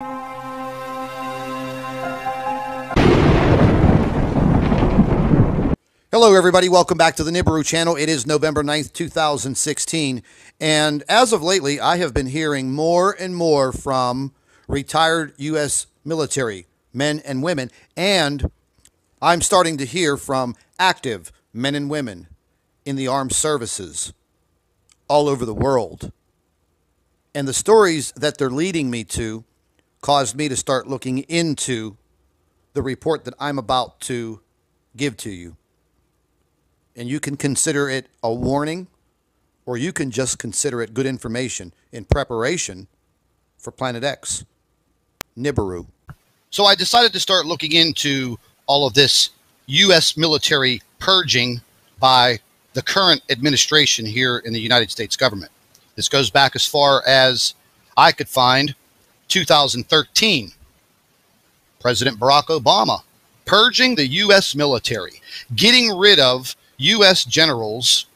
Hello, everybody. Welcome back to the Nibiru channel. It is November 9th, 2016. And as of lately, I have been hearing more and more from retired U.S. military men and women. And I'm starting to hear from active men and women in the armed services all over the world. And the stories that they're leading me to caused me to start looking into the report that I'm about to give to you. And you can consider it a warning, or you can just consider it good information in preparation for Planet X, Nibiru. So I decided to start looking into all of this U.S. military purging by the current administration here in the United States government. This goes back as far as I could find 2013. President Barack Obama purging the U.S. military, getting rid of U.S. generals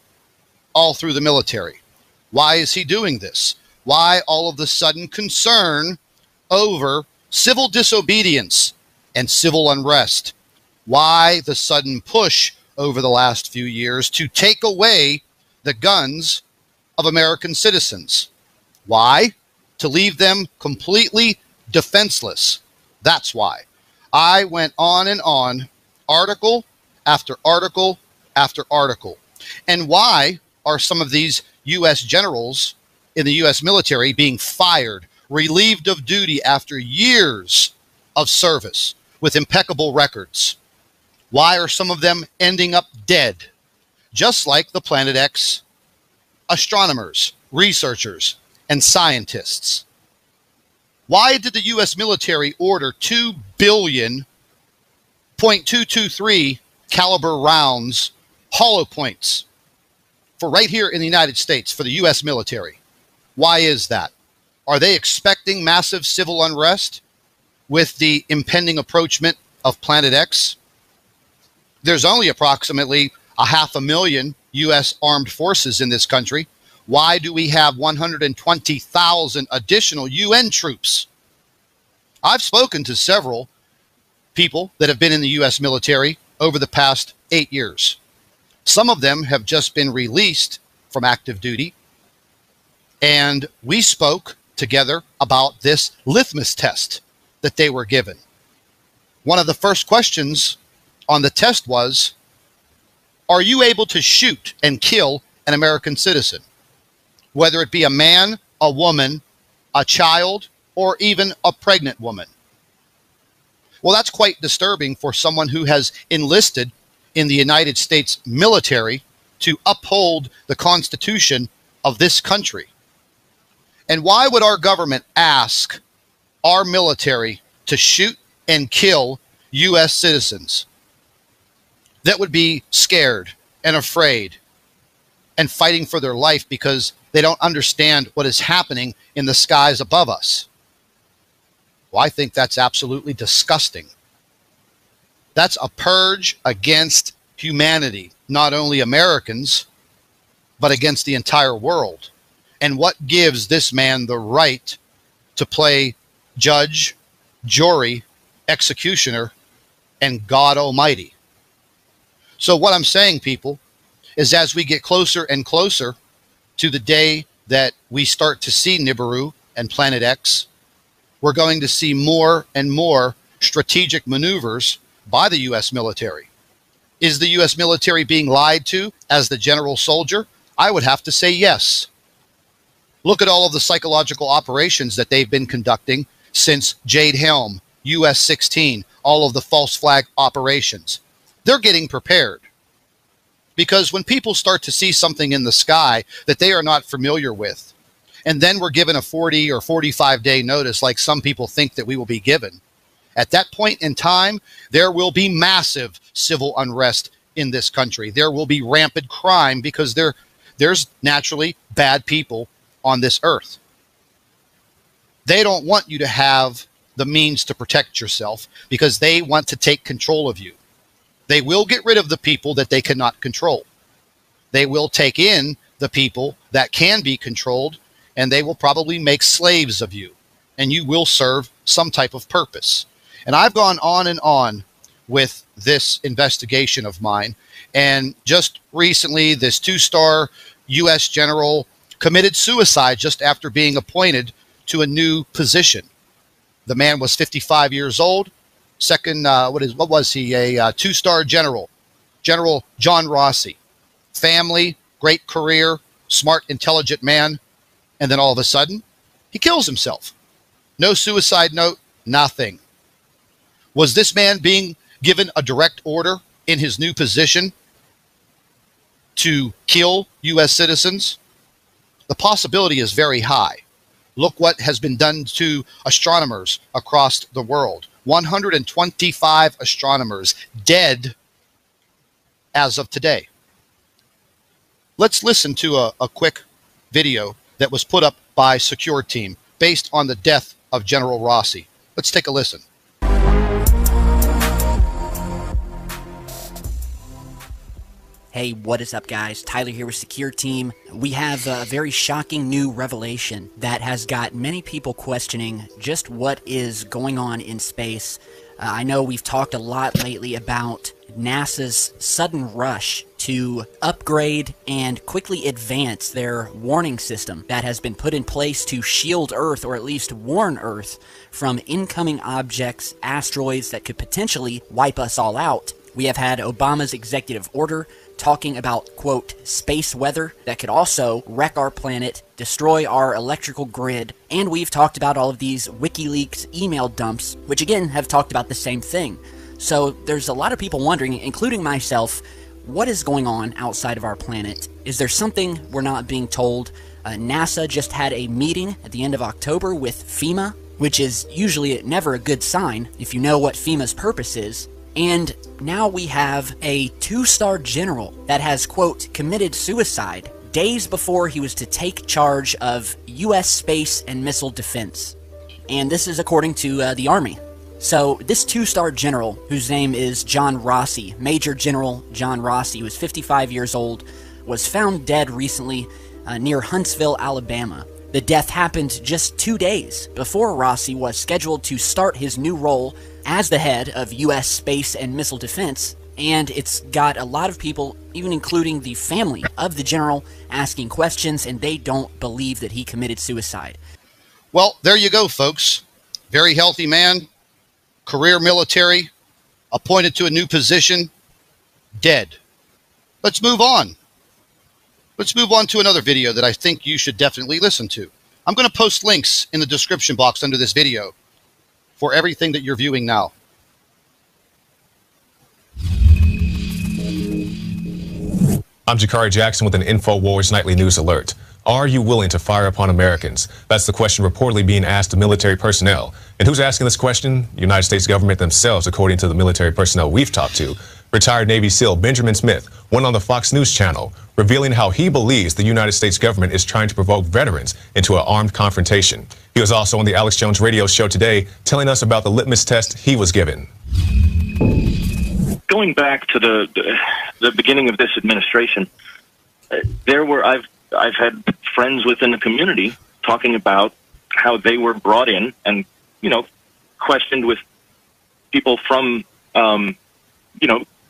all through the military. Why is he doing this? Why all of the sudden concern over civil disobedience and civil unrest? Why the sudden push over the last few years to take away the guns of American citizens? Why? To leave them completely defenseless. That's why. I went on and on, article after article after article. And why are some of these U.S. generals in the U.S. military being fired, relieved of duty after years of service with impeccable records? Why are some of them ending up dead, just like the Planet X astronomers, researchers, and scientists? Why did the U.S. military order 2 billion .223 caliber rounds, hollow points, for right here in the United States for the U.S. military? Why is that? Are they expecting massive civil unrest with the impending approachment of Planet X? There's only approximately 500,000 U.S. armed forces in this country. Why do we have 120,000 additional UN troops? I've spoken to several people that have been in the U.S. military over the past 8 years. Some of them have just been released from active duty, and we spoke together about this litmus test that they were given. One of the first questions on the test was, are you able to shoot and kill an American citizen, whether it be a man, a woman, a child, or even a pregnant woman? Well, that's quite disturbing for someone who has enlisted in the United States military to uphold the Constitution of this country. And why would our government ask our military to shoot and kill U.S. citizens that would be scared and afraid and fighting for their life because they don't understand what is happening in the skies above us? Well, I think that's absolutely disgusting. That's a purge against humanity, not only Americans, but against the entire world. And what gives this man the right to play judge, jury, executioner, and God Almighty? So what I'm saying, people, is as we get closer and closer to the day that we start to see Nibiru and Planet X, we're going to see more and more strategic maneuvers by the U.S. military. Is the U.S. military being lied to as the general soldier? I would have to say yes. Look at all of the psychological operations that they've been conducting since Jade Helm, US-16, all of the false flag operations. They're getting prepared. Because when people start to see something in the sky that they are not familiar with, and then we're given a 40 or 45-day notice like some people think that we will be given, at that point in time, there will be massive civil unrest in this country. There will be rampant crime because there's naturally bad people on this earth. They don't want you to have the means to protect yourself because they want to take control of you. They will get rid of the people that they cannot control. They will take in the people that can be controlled, and they will probably make slaves of you, and you will serve some type of purpose. And I've gone on and on with this investigation of mine. And just recently, this 2-star U.S. general committed suicide just after being appointed to a new position. The man was 55 years old. What was he? A 2-star general, General John Rossi. Family, great career, smart, intelligent man. And then all of a sudden, he kills himself. No suicide note, nothing. Was this man being given a direct order in his new position to kill U.S. citizens? The possibility is very high. Look what has been done to astronomers across the world. 125 astronomers dead as of today. Let's listen to a quick video that was put up by Secure Team based on the death of General Rossi. Let's take a listen. Hey, what is up, guys? Tyler here with Secure Team. We have a very shocking new revelation that has got many people questioning just what is going on in space. I know we've talked a lot lately about NASA's sudden rush to upgrade and quickly advance their warning system that has been put in place to shield Earth, or at least warn Earth, from incoming objects, asteroids that could potentially wipe us all out. We have had Obama's executive order talking about, quote, space weather that could also wreck our planet, destroy our electrical grid, and we've talked about all of these WikiLeaks email dumps, which again have talked about the same thing. So there's a lot of people wondering, including myself, what is going on outside of our planet? Is there something we're not being told? NASA just had a meeting at the end of October with FEMA, which is usually never a good sign if you know what FEMA's purpose is. And now we have a 2-star general that has, quote, committed suicide days before he was to take charge of U.S. space and missile defense. And this is according to the Army. So this 2-star general, whose name is John Rossi, Major General John Rossi, who is 55 years old, was found dead recently near Huntsville, Alabama. The death happened just 2 days before Rossi was scheduled to start his new role as the head of U.S. space and missile defense, and it's got a lot of people, even including the family of the general, asking questions, and they don't believe that he committed suicide. Well, there you go, folks. Very healthy man, career military, appointed to a new position, dead. Let's move on. Let's move on to another video that I think you should definitely listen to. I'm going to post links in the description box under this video for everything that you're viewing now. I'm Jakari Jackson with an InfoWars Nightly News Alert. Are you willing to fire upon Americans? That's the question reportedly being asked to military personnel. And who's asking this question? The United States government themselves, according to the military personnel we've talked to. Retired Navy SEAL Benjamin Smith went on the Fox News channel, revealing how he believes the United States government is trying to provoke veterans into an armed confrontation. He was also on the Alex Jones radio show today, telling us about the litmus test he was given. Going back to the beginning of this administration, I've had friends within the community talking about how they were brought in and, questioned with people from,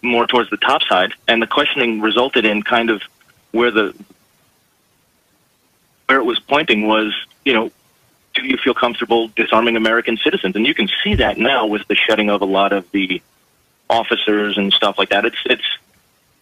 more towards the top side, and the questioning resulted in kind of where it was pointing was, do you feel comfortable disarming American citizens? And you can see that now with the shedding of a lot of the officers and stuff like that. It's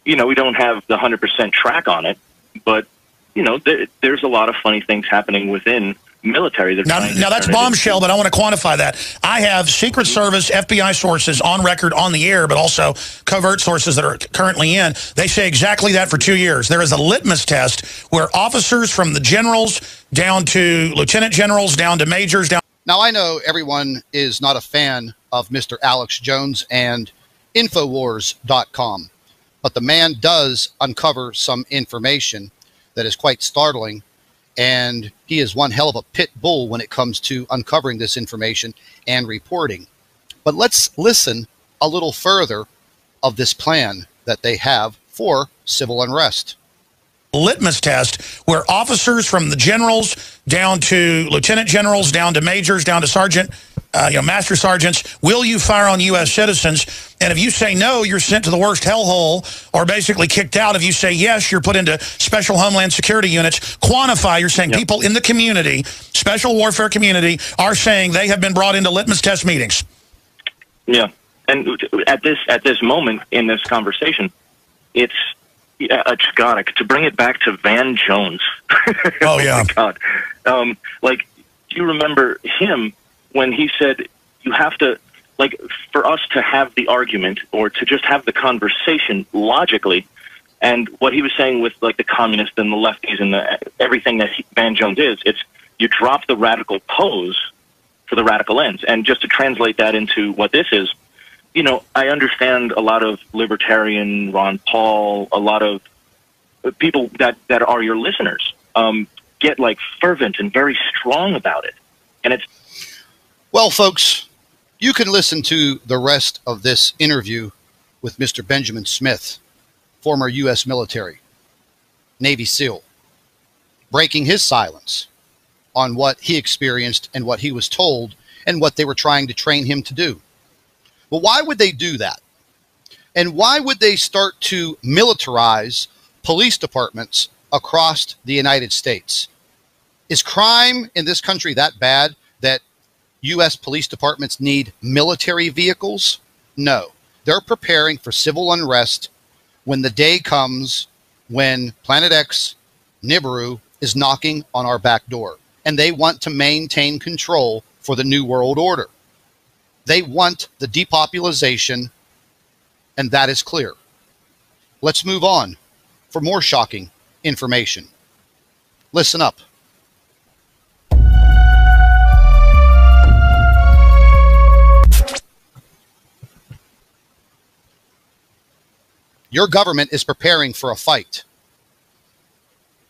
we don't have the 100% track on it, but there's a lot of funny things happening within military. Now that's bombshell, but I want to quantify that. I have Secret Service, FBI sources on record on the air, but also covert sources that are currently in. They say exactly that for 2 years. There is a litmus test where officers from the generals down to lieutenant generals, down to majors, down. Now, I know everyone is not a fan of Mr. Alex Jones and Infowars.com, but the man does uncover some information that is quite startling. And he is one hell of a pit bull when it comes to uncovering this information and reporting. But let's listen a little further of this plan that they have for civil unrest. Litmus test where officers from the generals down to lieutenant generals, down to majors, down to sergeant, master sergeants, will you fire on U.S. citizens? And if you say no, you're sent to the worst hellhole or basically kicked out. If you say yes, you're put into special Homeland Security units. Quantify, you're saying people in the community, special warfare community, are saying they have been brought into litmus test meetings. Yeah. And at this moment in this conversation, it's God, to bring it back to Van Jones. Oh, yeah. My God. Like, do you remember him when he said you have to, like, for us to have the argument or to just have the conversation logically, and what he was saying with, like, the communists and the lefties and everything that Van Jones is, it's you drop the radical pose for the radical ends. And just to translate that into what this is, I understand a lot of libertarian, Ron Paul, a lot of people that are your listeners get, like, fervent and very strong about it. And it's... Well, folks, you can listen to the rest of this interview with Mr. Benjamin Smith, former U.S. military, Navy SEAL, breaking his silence on what he experienced and what he was told and what they were trying to train him to do. Well, why would they do that? And why would they start to militarize police departments across the United States? Is crime in this country that bad that U.S. police departments need military vehicles? No. They're preparing for civil unrest when the day comes when Planet X, Nibiru, is knocking on our back door. And they want to maintain control for the New World Order. They want the depopulation, and that is clear. Let's move on for more shocking information. Listen up. Your government is preparing for a fight.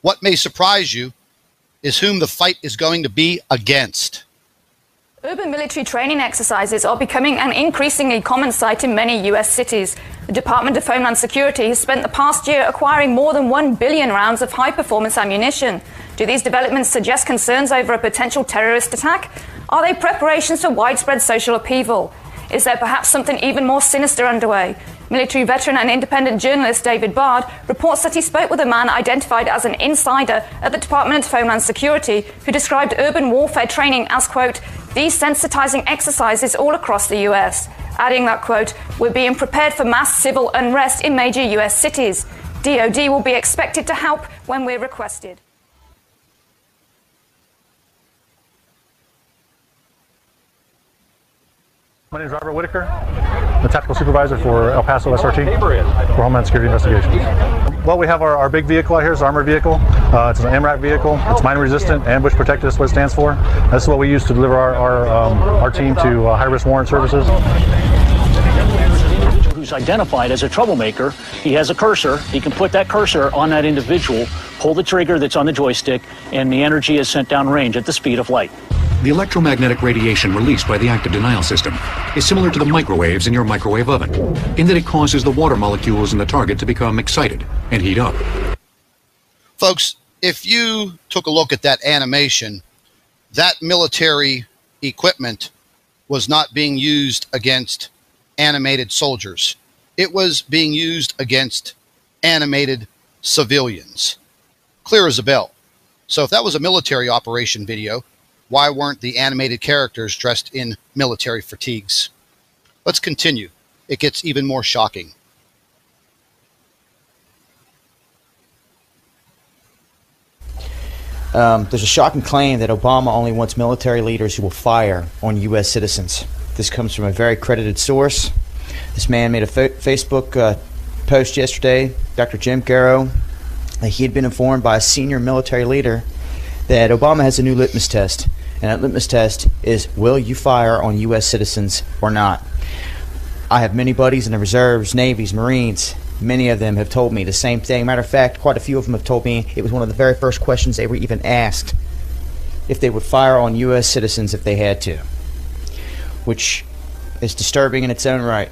What may surprise you is whom the fight is going to be against. Urban military training exercises are becoming an increasingly common sight in many U.S. cities. The Department of Homeland Security has spent the past year acquiring more than 1 billion rounds of high-performance ammunition. Do these developments suggest concerns over a potential terrorist attack? Are they preparations for widespread social upheaval? Is there perhaps something even more sinister underway? Military veteran and independent journalist David Bard reports that he spoke with a man identified as an insider at the Department of Homeland Security who described urban warfare training as, quote, desensitizing exercises all across the US, adding that, quote, we're being prepared for mass civil unrest in major US cities. DOD will be expected to help when we're requested. My name is Robert Whitaker. I'm the tactical supervisor for El Paso SRT for Homeland Security Investigations. Well, we have our big vehicle out here. It's an armored vehicle. It's an MRAP vehicle. It's mine resistant, ambush protected is what it stands for. This is what we use to deliver our team to high-risk warrant services. Who's identified as a troublemaker, he has a cursor. He can put that cursor on that individual, pull the trigger that's on the joystick, and the energy is sent down range at the speed of light. The electromagnetic radiation released by the active denial system is similar to the microwaves in your microwave oven, in that it causes the water molecules in the target to become excited and heat up. Folks, if you took a look at that animation, that military equipment was not being used against animated soldiers. It was being used against animated civilians. Clear as a bell. So if that was a military operation video, why weren't the animated characters dressed in military fatigues? Let's continue. It gets even more shocking. There's a shocking claim that Obama only wants military leaders who will fire on U.S. citizens. This comes from a very credited source. This man made a Facebook post yesterday, Dr. Jim Garrow, that he had been informed by a senior military leader that Obama has a new litmus test. And that litmus test is, will you fire on U.S. citizens or not? I have many buddies in the reserves, navies, marines. Many of them have told me the same thing. Matter of fact, quite a few of them have told me it was one of the very first questions they were even asked, if they would fire on U.S. citizens if they had to, which is disturbing in its own right.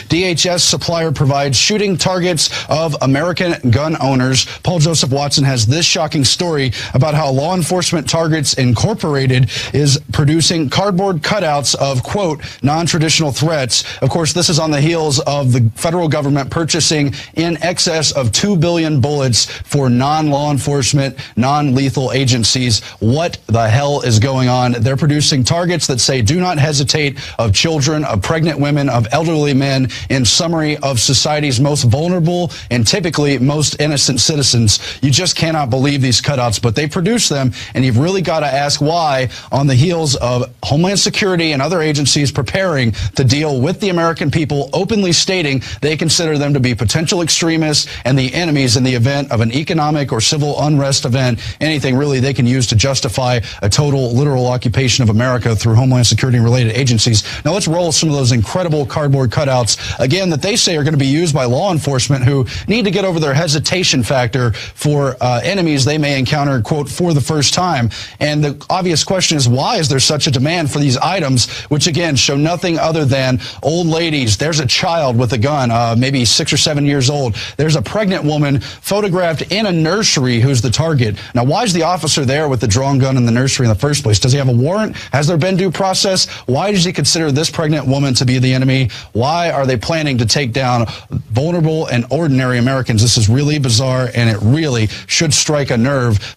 DHS supplier provides shooting targets of American gun owners. Paul Joseph Watson has this shocking story about how Law Enforcement Targets Incorporated is producing cardboard cutouts of, quote, non-traditional threats. Of course, this is on the heels of the federal government purchasing in excess of 2 billion bullets for non-law enforcement, non-lethal agencies. What the hell is going on? They're producing targets that say do not hesitate, of children, of pregnant women, of elderly men, in summary, of society's most vulnerable and typically most innocent citizens. You just cannot believe these cutouts, but they produce them, and you've really got to ask why, on the heels of Homeland Security and other agencies preparing to deal with the American people, openly stating they consider them to be potential extremists and the enemies in the event of an economic or civil unrest event, anything really they can use to justify a total, literal occupation of America through Homeland Security and related agencies. Now let's roll some of those incredible cardboard cutouts, again, that they say are going to be used by law enforcement who need to get over their hesitation factor for enemies they may encounter, quote, for the first time. And the obvious question is, why is there such a demand for these items, which again show nothing other than old ladies? There's a child with a gun, maybe 6 or 7 years old. There's a pregnant woman photographed in a nursery who's the target. Now, why is the officer there with the drawn gun in the nursery in the first place? Does he have a warrant? Has there been due process? Why does he consider this pregnant woman to be the enemy? Why are they planning to take down vulnerable and ordinary Americans? This is really bizarre, and it really should strike a nerve.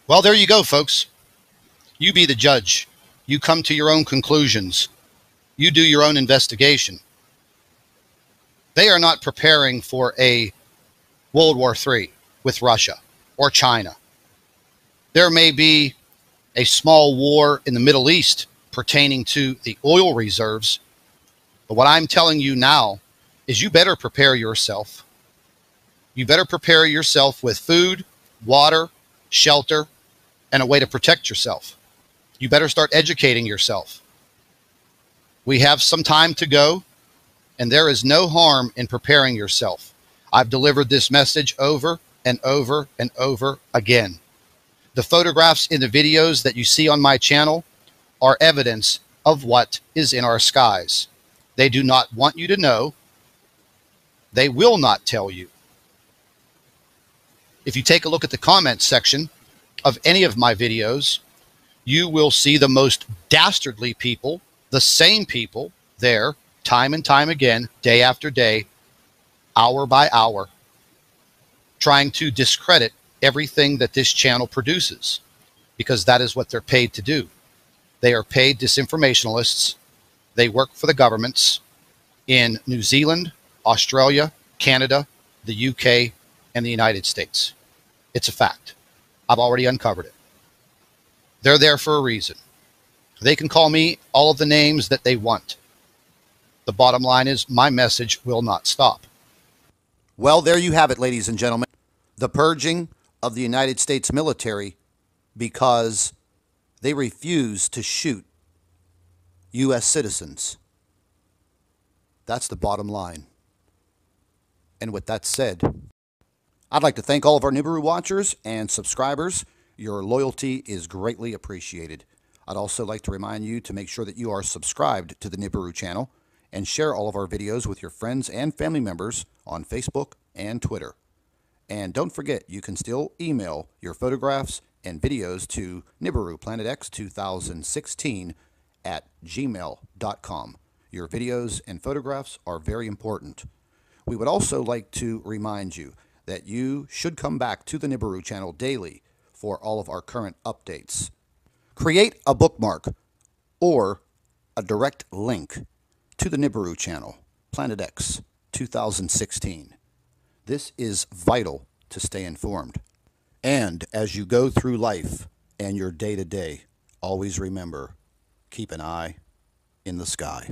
Well, there you go, folks. You be the judge. You come to your own conclusions. You do your own investigation. They are not preparing for a World War III with Russia or China. There may be a small war in the Middle East pertaining to the oil reserves. But what I'm telling you now is you better prepare yourself. You better prepare yourself with food, water, shelter, and a way to protect yourself. You better start educating yourself. We have some time to go, and there is no harm in preparing yourself. I've delivered this message over and over and over again. The photographs in the videos that you see on my channel are evidence of what is in our skies. They do not want you to know. They will not tell you. If you take a look at the comments section of any of my videos, you will see the most dastardly people, the same people there, time and time again, day after day, hour by hour, trying to discredit everything that this channel produces, because that is what they're paid to do. They are paid disinformationalists. They work for the governments in New Zealand, Australia, Canada, the UK, and the United States. It's a fact. I've already uncovered it. They're there for a reason. They can call me all of the names that they want. The bottom line is my message will not stop. Well, there you have it, ladies and gentlemen. The purging of the United States military because they refuse to shoot U.S. citizens. That's the bottom line. And with that said, I'd like to thank all of our Nibiru watchers and subscribers. Your loyalty is greatly appreciated. I'd also like to remind you to make sure that you are subscribed to the Nibiru channel and share all of our videos with your friends and family members on Facebook and Twitter. And don't forget, you can still email your photographs and videos to NibiruPlanetX2016@gmail.com. Your videos and photographs are very important. We would also like to remind you that you should come back to the Nibiru channel daily for all of our current updates. Create a bookmark or a direct link to the Nibiru channel, Planet X 2016. This is vital to stay informed. And as you go through life and your day-to-day, always remember, keep an eye in the sky.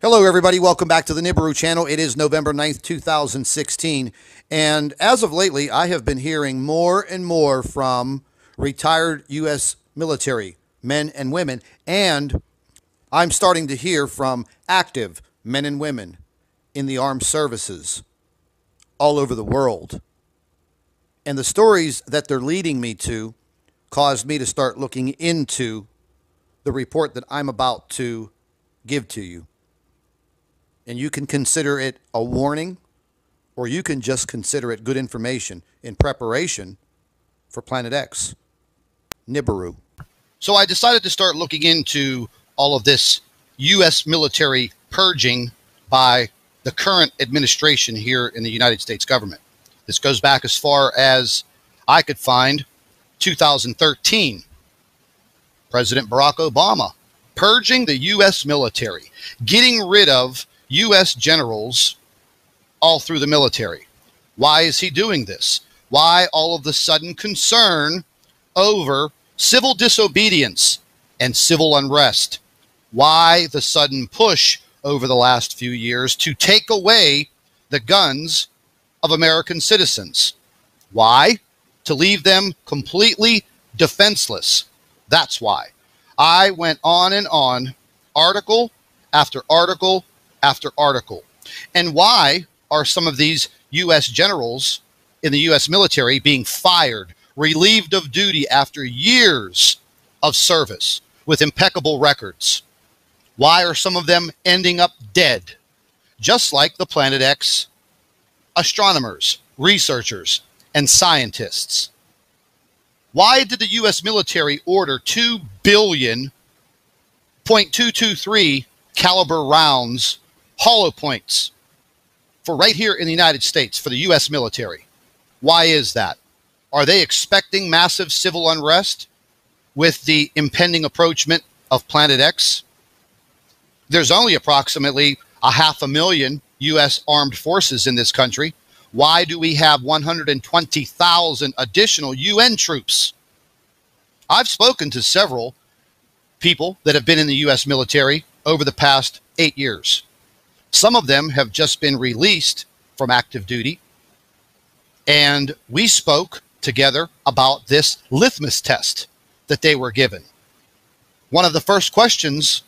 Hello, everybody. Welcome back to the Nibiru channel. It is November 9th, 2016. And as of lately, I have been hearing more and more from retired U.S. military men and women and I'm starting to hear from active men and women in the armed services all over the world. And the stories that they're leading me to caused me to start looking into the report that I'm about to give to you. And you can consider it a warning, or you can just consider it good information in preparation for Planet X. Nibiru. So I decided to start looking into all of this U.S. military purging by the current administration here in the United States government. This goes back as far as I could find 2013. President Barack Obama purging the U.S. military, getting rid of U.S. generals all through the military. Why is he doing this? Why all of the sudden concern over civil disobedience and civil unrest? Why the sudden push over the last few years to take away the guns of American citizens? Why? To leave them completely defenseless. That's why. I went on and on, article after article after article. And why are some of these U.S. generals in the U.S. military being fired, relieved of duty after years of service with impeccable records? Why are some of them ending up dead? Just like the Planet X astronomers, researchers, and scientists. Why did the U.S. military order 2 billion .223 caliber rounds, hollow points, for right here in the United States for the U.S. military? Why is that? Are they expecting massive civil unrest with the impending approachment of Planet X? There's only approximately 500,000 U.S. armed forces in this country. Why do we have 120,000 additional UN troops? I've spoken to several people that have been in the U.S. military over the past 8 years. Some of them have just been released from active duty. And we spoke together about this litmus test that they were given. One of the first questions